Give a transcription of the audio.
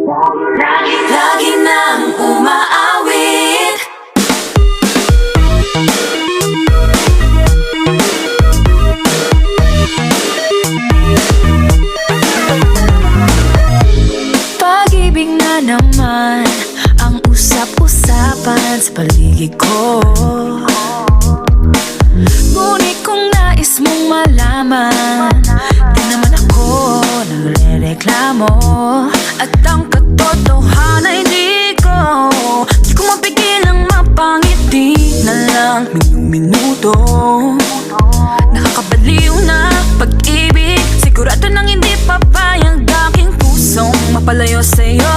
Lagi nang umaawit. Pag-ibig na naman ang usap-usapan sa paligid ko. Ngunit kung nais mong malaman, di naman ako nagre-reklamo. At ang katotohanan hindi ko mapigilang mapangiti na lang minuto. Nakakabaliw na pag-ibig, sigurado nang hindi papayag aking pusong mapalayo sa'yo.